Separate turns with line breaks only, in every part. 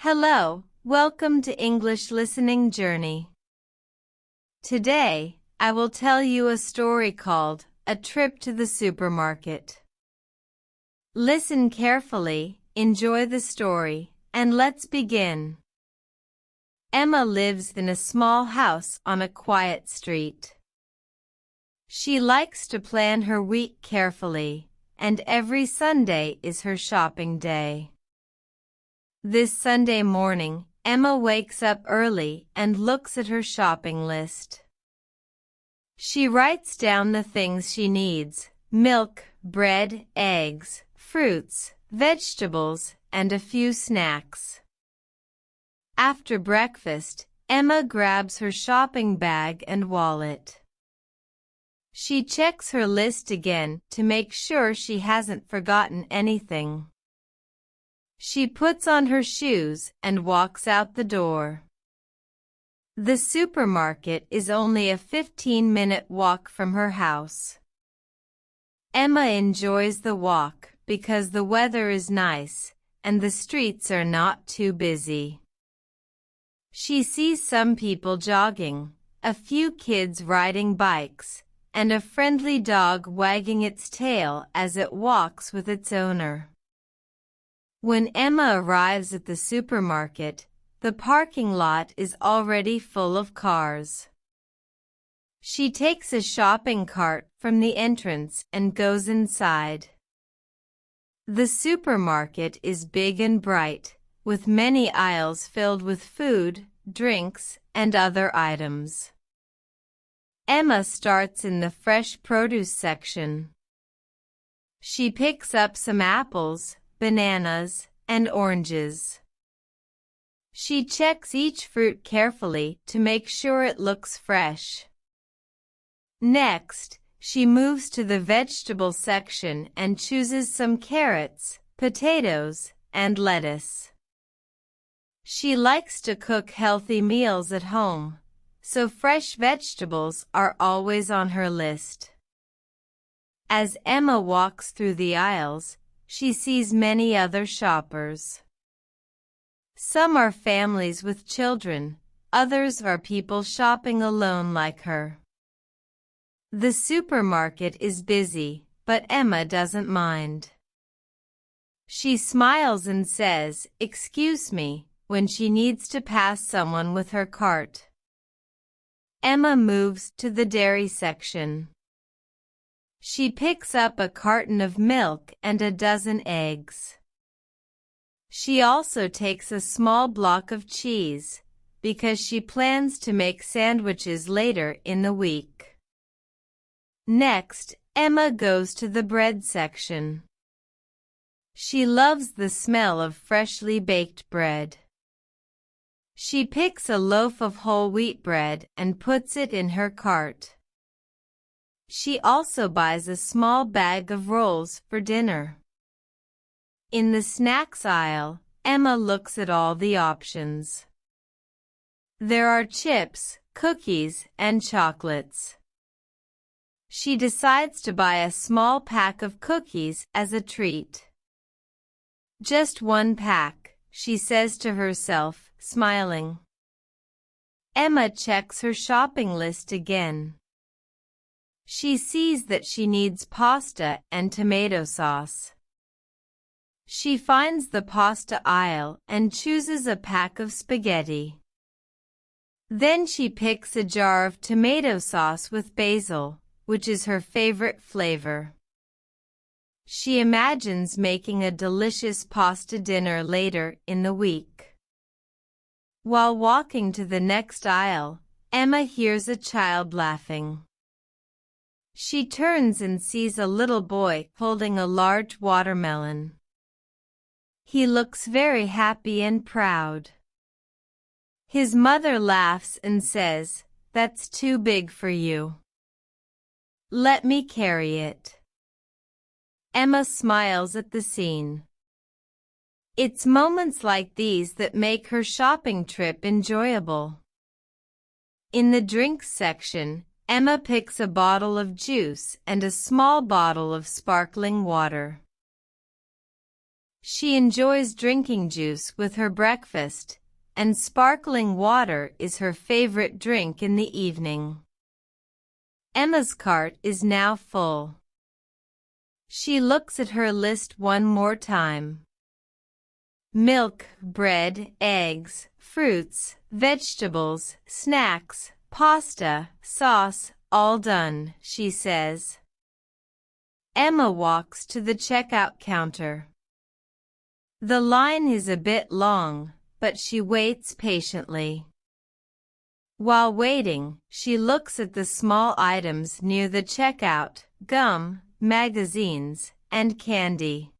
Hello, welcome to English Listening Journey. Today, I will tell you a story called A Trip to the Supermarket. Listen carefully, enjoy the story, and let's begin. Emma lives in a small house on a quiet street. She likes to plan her week carefully, and every Sunday is her shopping day. This Sunday morning, Emma wakes up early and looks at her shopping list. She writes down the things she needs: milk, bread, eggs, fruits, vegetables, and a few snacks. After breakfast, Emma grabs her shopping bag and wallet. She checks her list again to make sure she hasn't forgotten anything. She puts on her shoes and walks out the door. The supermarket is only a 15-minute walk from her house. Emma enjoys the walk because the weather is nice and the streets are not too busy. She sees some people jogging, a few kids riding bikes, and a friendly dog wagging its tail as it walks with its owner. When Emma arrives at the supermarket, the parking lot is already full of cars. She takes a shopping cart from the entrance and goes inside. The supermarket is big and bright, with many aisles filled with food, drinks, and other items. Emma starts in the fresh produce section. She picks up some apples, bananas, and oranges. She checks each fruit carefully to make sure it looks fresh. Next, she moves to the vegetable section and chooses some carrots, potatoes, and lettuce. She likes to cook healthy meals at home, so fresh vegetables are always on her list. As Emma walks through the aisles, she sees many other shoppers. Some are families with children, others are people shopping alone like her. The supermarket is busy, but Emma doesn't mind. She smiles and says, "Excuse me," when she needs to pass someone with her cart. Emma moves to the dairy section. She picks up a carton of milk and a dozen eggs. She also takes a small block of cheese, because she plans to make sandwiches later in the week. Next, Emma goes to the bread section. She loves the smell of freshly baked bread. She picks a loaf of whole wheat bread and puts it in her cart. She also buys a small bag of rolls for dinner. In the snacks aisle, Emma looks at all the options. There are chips, cookies, and chocolates. She decides to buy a small pack of cookies as a treat. "Just one pack," she says to herself, smiling. Emma checks her shopping list again. She sees that she needs pasta and tomato sauce. She finds the pasta aisle and chooses a pack of spaghetti. Then she picks a jar of tomato sauce with basil, which is her favorite flavor. She imagines making a delicious pasta dinner later in the week. While walking to the next aisle, Emma hears a child laughing. She turns and sees a little boy holding a large watermelon. He looks very happy and proud. His mother laughs and says, "That's too big for you. Let me carry it." Emma smiles at the scene. It's moments like these that make her shopping trip enjoyable. In the drinks section, Emma picks a bottle of juice and a small bottle of sparkling water. She enjoys drinking juice with her breakfast, and sparkling water is her favorite drink in the evening. Emma's cart is now full. She looks at her list one more time. Milk, bread, eggs, fruits, vegetables, snacks, pasta, sauce, all done, she says. Emma walks to the checkout counter. The line is a bit long, but she waits patiently. While waiting, she looks at the small items near the checkout: gum, magazines, and candy.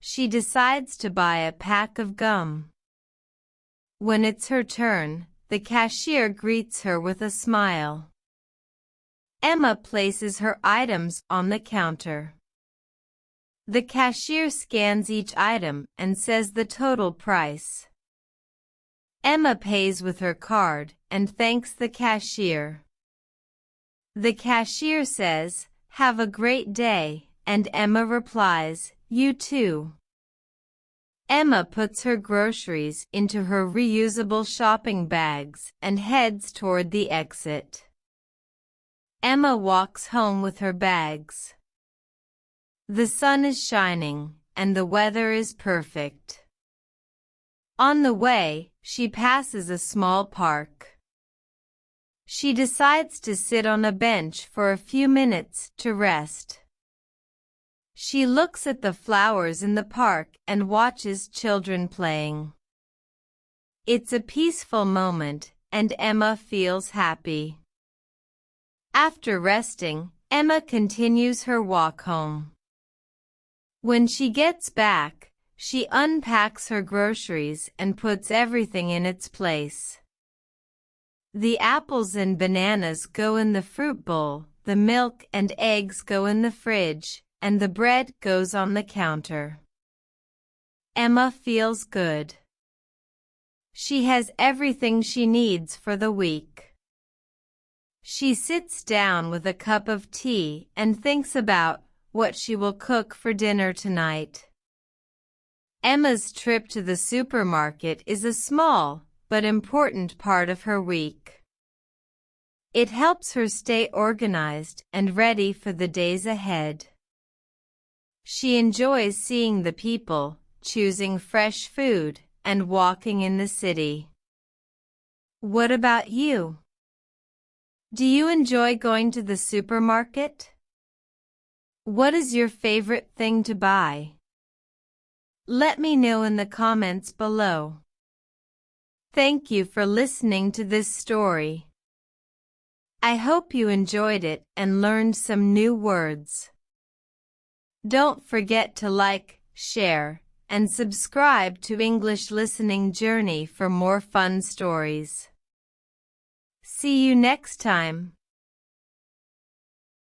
She decides to buy a pack of gum. When it's her turn, the cashier greets her with a smile. Emma places her items on the counter. The cashier scans each item and says the total price. Emma pays with her card and thanks the cashier. The cashier says, "Have a great day," and Emma replies, "You too." Emma puts her groceries into her reusable shopping bags and heads toward the exit. Emma walks home with her bags. The sun is shining, and the weather is perfect. On the way, she passes a small park. She decides to sit on a bench for a few minutes to rest. She looks at the flowers in the park and watches children playing. It's a peaceful moment, and Emma feels happy. After resting, Emma continues her walk home. When she gets back, she unpacks her groceries and puts everything in its place. The apples and bananas go in the fruit bowl, the milk and eggs go in the fridge, and the bread goes on the counter. Emma feels good. She has everything she needs for the week. She sits down with a cup of tea and thinks about what she will cook for dinner tonight. Emma's trip to the supermarket is a small but important part of her week. It helps her stay organized and ready for the days ahead. She enjoys seeing the people, choosing fresh food, and walking in the city. What about you? Do you enjoy going to the supermarket? What is your favorite thing to buy? Let me know in the comments below. Thank you for listening to this story. I hope you enjoyed it and learned some new words. Don't forget to like, share, and subscribe to English Listening Journey for more fun stories. See you next time.